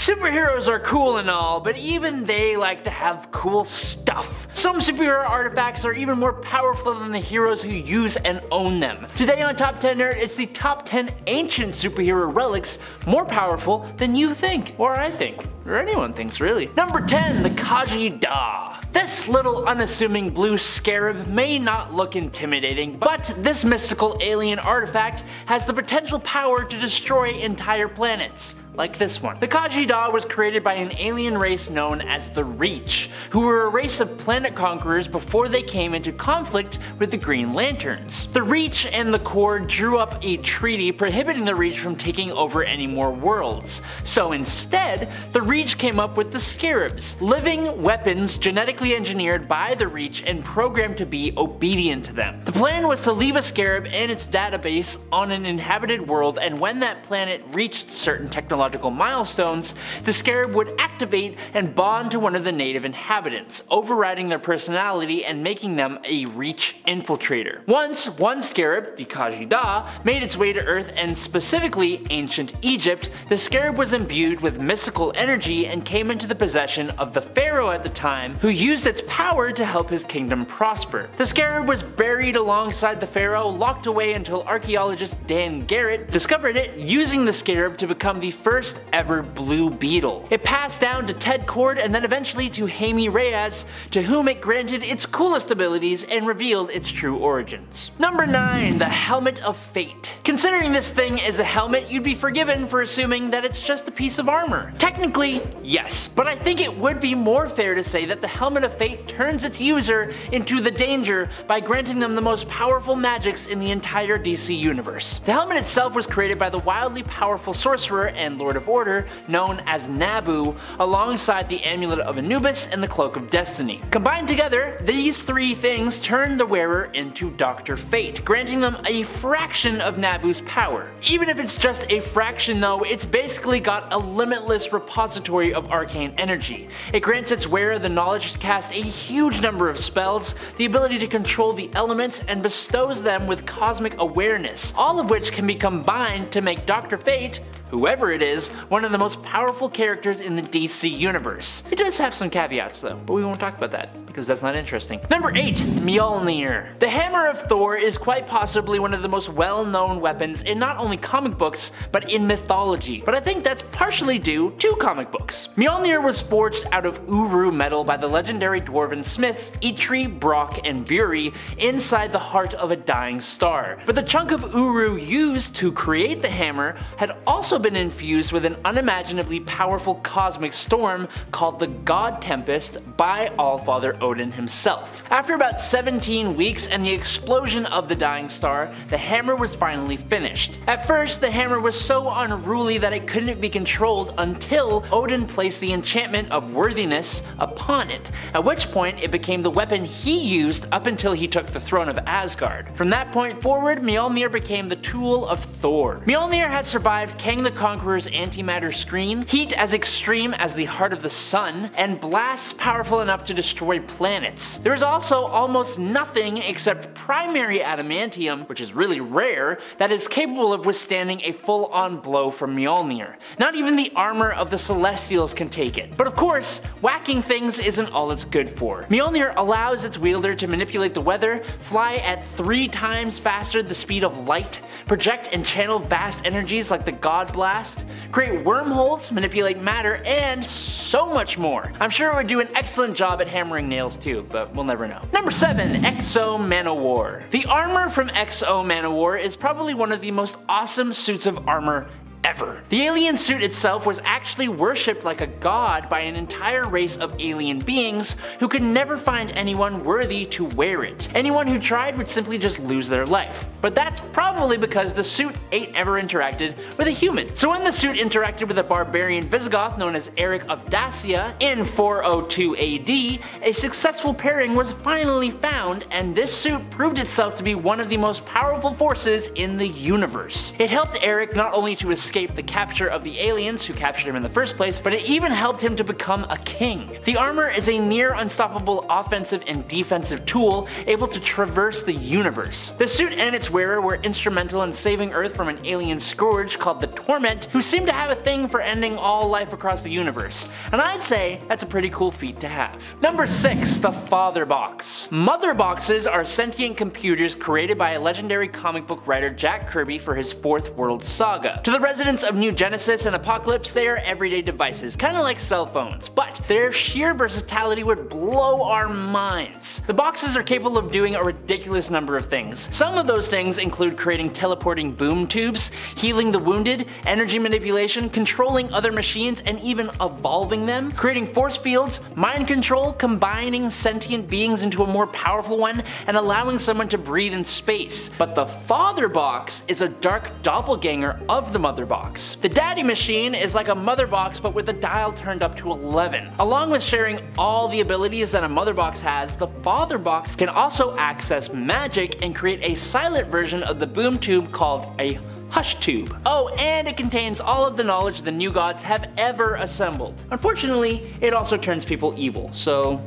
Superheroes are cool and all, but even they like to have cool stuff. Some superhero artifacts are even more powerful than the heroes who use and own them. Today on Top 10 Nerd, it's the top 10 ancient superhero relics more powerful than you think, or I think, or anyone thinks really. Number 10, the Khaji Da. This little unassuming blue scarab may not look intimidating, but this mystical alien artifact has the potential power to destroy entire planets. Like this one. The Khaji Da was created by an alien race known as the Reach, who were a race of planet conquerors before they came into conflict with the Green Lanterns. The Reach and the Corps drew up a treaty prohibiting the Reach from taking over any more worlds. So instead, the Reach came up with the Scarabs, living weapons genetically engineered by the Reach and programmed to be obedient to them. The plan was to leave a Scarab and its database on an inhabited world, and when that planet reached certain technological milestones, the Scarab would activate and bond to one of the native inhabitants, overriding their personality and making them a Reach infiltrator. Once one Scarab, the Khaji Da, made its way to Earth and specifically ancient Egypt, the Scarab was imbued with mystical energy and came into the possession of the pharaoh at the time, who used its power to help his kingdom prosper. The Scarab was buried alongside the pharaoh, locked away until archaeologist Dan Garrett discovered it, using the Scarab to become the first ever blue beetle. It passed down to Ted Kord and then eventually to Jaime Reyes, to whom it granted its coolest abilities and revealed its true origins. Number 9, the Helmet of Fate. Considering this thing is a helmet, you'd be forgiven for assuming that it's just a piece of armor. Technically, yes, but I think it would be more fair to say that the Helmet of Fate turns its user into the danger by granting them the most powerful magics in the entire DC universe. The helmet itself was created by the wildly powerful sorcerer and Lord of Order known as Nabu, alongside the Amulet of Anubis and the Cloak of Destiny. Combined together, these three things turn the wearer into Dr. Fate, granting them a fraction of Nabu's power. Even if it's just a fraction though, it's basically got a limitless repository of arcane energy. It grants its wearer the knowledge to cast a huge number of spells, the ability to control the elements, and bestows them with cosmic awareness, all of which can be combined to make Dr. Fate, whoever it is, one of the most powerful characters in the DC universe. It does have some caveats though, but we won't talk about that because that's not interesting. Number 8, Mjolnir. The Hammer of Thor is quite possibly one of the most well-known weapons in not only comic books, but in mythology, but I think that's partially due to comic books. Mjolnir was forged out of Uru metal by the legendary dwarven smiths Eitri, Brock, and Buri inside the heart of a dying star. But the chunk of Uru used to create the hammer had also been infused with an unimaginably powerful cosmic storm called the God Tempest by Allfather Odin himself. After about 17 weeks and the explosion of the dying star, the hammer was finally finished. At first, the hammer was so unruly that it couldn't be controlled until Odin placed the enchantment of worthiness upon it, at which point it became the weapon he used up until he took the throne of Asgard. From that point forward, Mjolnir became the tool of Thor. Mjolnir had survived Kang the Conqueror's antimatter screen, heat as extreme as the heart of the sun, and blasts powerful enough to destroy planets. There is also almost nothing except primary adamantium, which is really rare, that is capable of withstanding a full-on blow from Mjolnir. Not even the armor of the Celestials can take it. But of course, whacking things isn't all it's good for. Mjolnir allows its wielder to manipulate the weather, fly at 3 times faster the speed of light, project and channel vast energies like the God Blast, create wormholes, manipulate matter, and so much more. I'm sure it would do an excellent job at hammering nails too, but we'll never know. Number 7, Exo Manowar. The armor from Exo Manowar is probably one of the most awesome suits of armor ever. The alien suit itself was actually worshipped like a god by an entire race of alien beings who could never find anyone worthy to wear it. Anyone who tried would simply just lose their life. But that's probably because the suit ain't ever interacted with a human. So when the suit interacted with a barbarian Visigoth known as Eric of Dacia in 402 AD, a successful pairing was finally found, and this suit proved itself to be one of the most powerful forces in the universe. It helped Eric not only to escape escape the capture of the aliens who captured him in the first place, but it even helped him to become a king. The armor is a near unstoppable offensive and defensive tool, able to traverse the universe. The suit and its wearer were instrumental in saving Earth from an alien scourge called the Torment, who seemed to have a thing for ending all life across the universe, and I'd say that's a pretty cool feat to have. Number 6. The Father Box. Mother Boxes are sentient computers created by a legendary comic book writer Jack Kirby for his 4th World Saga. To the residents of New Genesis and Apocalypse, they are everyday devices, kinda like cell phones, but their sheer versatility would blow our minds. The boxes are capable of doing a ridiculous number of things. Some of those things include creating teleporting boom tubes, healing the wounded, energy manipulation, controlling other machines and even evolving them, creating force fields, mind control, combining sentient beings into a more powerful one, and allowing someone to breathe in space. But the Father Box is a dark doppelganger of the Mother Box. The Daddy Machine is like a Mother Box but with the dial turned up to 11. Along with sharing all the abilities that a Mother Box has, the Father Box can also access magic and create a silent version of the boom tube called a Hush Tube. Oh, and it contains all of the knowledge the new gods have ever assembled. Unfortunately, it also turns people evil, so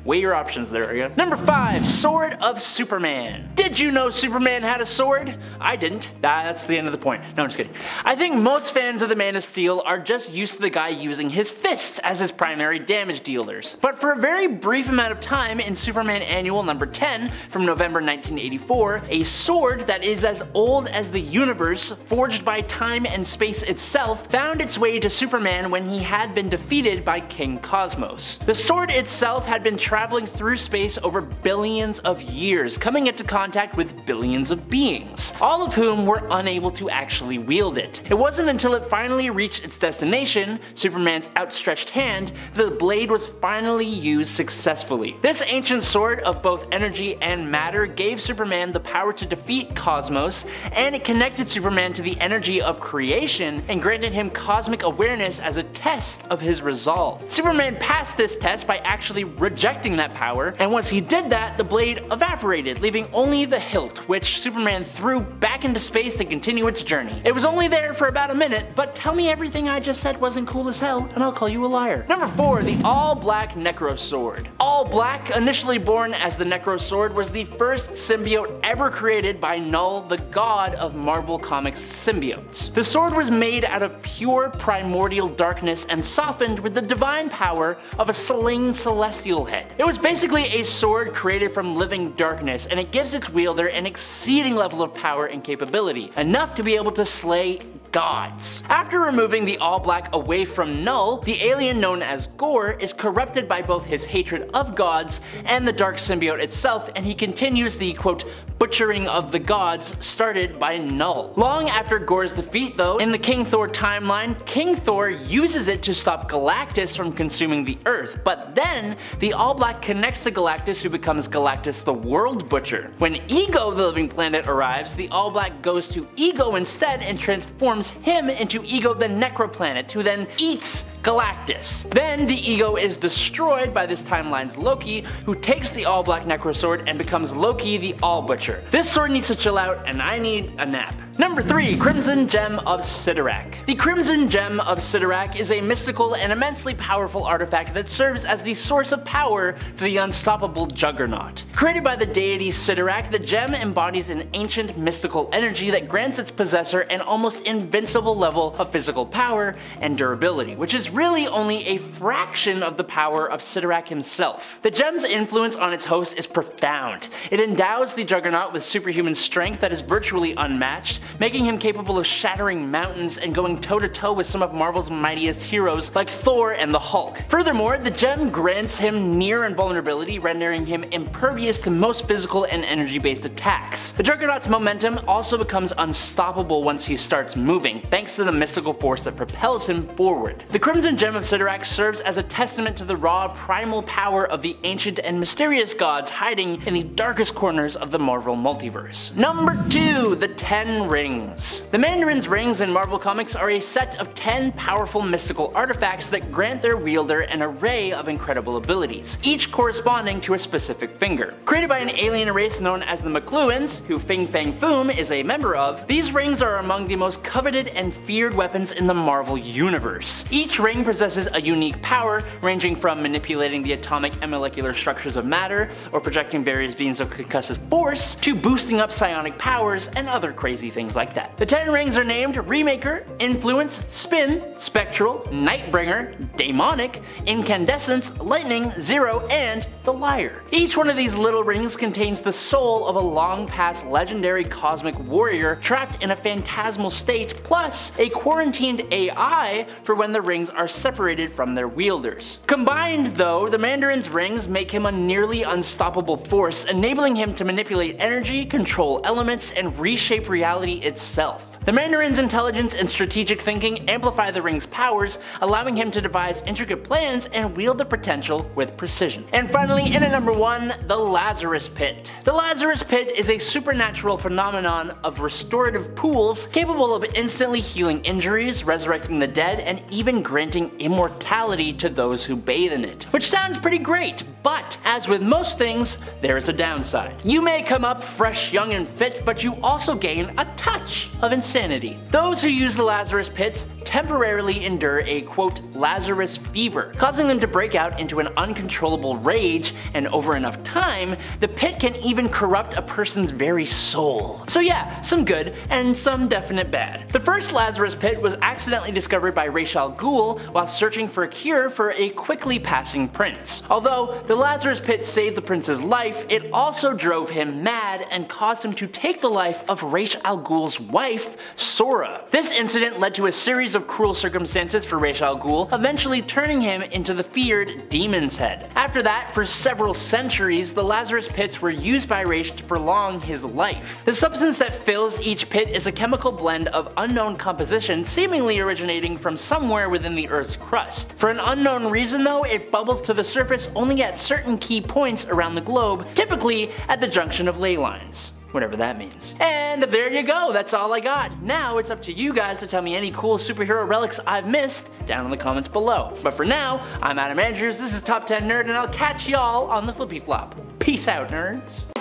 weigh your options there, I guess. Number 5. Sword of Superman. Did you know Superman had a sword? I didn't. That's the end of the point. No, I'm just kidding. I think most fans of the Man of Steel are just used to the guy using his fists as his primary damage dealers. But for a very brief amount of time in Superman Annual number 10 from November 1984, a sword that is as old as the universe, forged by time and space itself, found its way to Superman when he had been defeated by King Cosmos. The sword itself had been traveling through space over billions of years, coming into contact with billions of beings, all of whom were unable to actually wield it. It wasn't until it finally reached its destination, Superman's outstretched hand, that the blade was finally used successfully. This ancient sword of both energy and matter gave Superman the power to defeat Cosmos, and it connected Superman to the energy of creation and granted him cosmic awareness as a test of his resolve. Superman passed this test by actually rejecting that power, and once he did that, the blade evaporated, leaving only the hilt, which Superman threw back into space to continue its journey. It was only there for about a minute, but tell me everything I just said wasn't cool as hell, and I'll call you a liar. Number 4. The All-Black Necrosword. All Black, initially born as the Necrosword, was the first symbiote ever created by Null, the god of Marvel Comics symbiotes. The sword was made out of pure primordial darkness and softened with the divine power of a slain celestial head. It was basically a sword created from living darkness, and it gives its wielder an exceeding level of power and capability, enough to be able to slay gods. After removing the All Black away from Null, the alien known as Gore is corrupted by both his hatred of gods and the dark symbiote itself, and he continues the quote butchering of the gods started by Null. Long after Gore's defeat though, in the King Thor timeline, King Thor uses it to stop Galactus from consuming the Earth, but then the All Black connects to Galactus, who becomes Galactus the World Butcher. When Ego the Living Planet arrives, the All Black goes to Ego instead and transforms him into Ego the Necroplanet, who then eats Galactus. Then the Ego is destroyed by this timeline's Loki, who takes the All Black Necrosword and becomes Loki the All Butcher. This sword needs to chill out, and I need a nap. Number 3. Crimson Gem of Cyttorak. The Crimson Gem of Cyttorak is a mystical and immensely powerful artifact that serves as the source of power for the unstoppable Juggernaut. Created by the deity Cyttorak, the gem embodies an ancient mystical energy that grants its possessor an almost invincible level of physical power and durability, which is really only a fraction of the power of Cyttorak himself. The gem's influence on its host is profound. It endows the Juggernaut with superhuman strength that is virtually unmatched, making him capable of shattering mountains and going toe-to-toe with some of Marvel's mightiest heroes like Thor and the Hulk. Furthermore, the gem grants him near invulnerability, rendering him impervious to most physical and energy-based attacks. The Juggernaut's momentum also becomes unstoppable once he starts moving, thanks to the mystical force that propels him forward. The Crimson Gem of Cyttorak serves as a testament to the raw, primal power of the ancient and mysterious gods hiding in the darkest corners of the Marvel multiverse. Number 2. The 10 Rings. The Mandarin's rings in Marvel Comics are a set of 10 powerful mystical artifacts that grant their wielder an array of incredible abilities, each corresponding to a specific finger. Created by an alien race known as the McLuhans, who Fin Fang Foom is a member of, these rings are among the most coveted and feared weapons in the Marvel Universe. Each ring possesses a unique power, ranging from manipulating the atomic and molecular structures of matter, or projecting various beams of concussive force, to boosting up psionic powers and other crazy things like that. The 10 rings are named Remaker, Influence, Spin, Spectral, Nightbringer, Daemonic, Incandescence, Lightning, Zero, and the Liar. Each one of these little rings contains the soul of a long-past legendary cosmic warrior trapped in a phantasmal state, plus a quarantined AI for when the rings are separated from their wielders. Combined though, the Mandarin's rings make him a nearly unstoppable force, enabling him to manipulate energy, control elements, and reshape reality itself. The Mandarin's intelligence and strategic thinking amplify the ring's powers, allowing him to devise intricate plans and wield the potential with precision. And finally, in at number 1, the Lazarus Pit. The Lazarus Pit is a supernatural phenomenon of restorative pools capable of instantly healing injuries, resurrecting the dead, and even granting immortality to those who bathe in it. Which sounds pretty great, but as with most things, there is a downside. You may come up fresh, young, and fit, but you also gain a touch of insanity. Those who use the Lazarus Pit temporarily endure a quote Lazarus fever, causing them to break out into an uncontrollable rage, and over enough time, the pit can even corrupt a person's very soul. So yeah, some good and some definite bad. The first Lazarus Pit was accidentally discovered by Ra's al Ghul while searching for a cure for a quickly passing prince. Although the Lazarus Pit saved the prince's life, it also drove him mad and caused him to take the life of Ra's al Ghul's wife, Sora. This incident led to a series of cruel circumstances for Ra's al Ghul, eventually turning him into the feared Demon's Head. After that, for several centuries, the Lazarus Pits were used by Ra's to prolong his life. The substance that fills each pit is a chemical blend of unknown composition, seemingly originating from somewhere within the Earth's crust. For an unknown reason though, it bubbles to the surface only at certain key points around the globe, typically at the junction of ley lines. Whatever that means. And there you go, that's all I got. Now it's up to you guys to tell me any cool superhero relics I've missed down in the comments below. But for now, I'm Adam Andrews, this is Top 10 Nerd, and I'll catch y'all on the flippy flop. Peace out, nerds.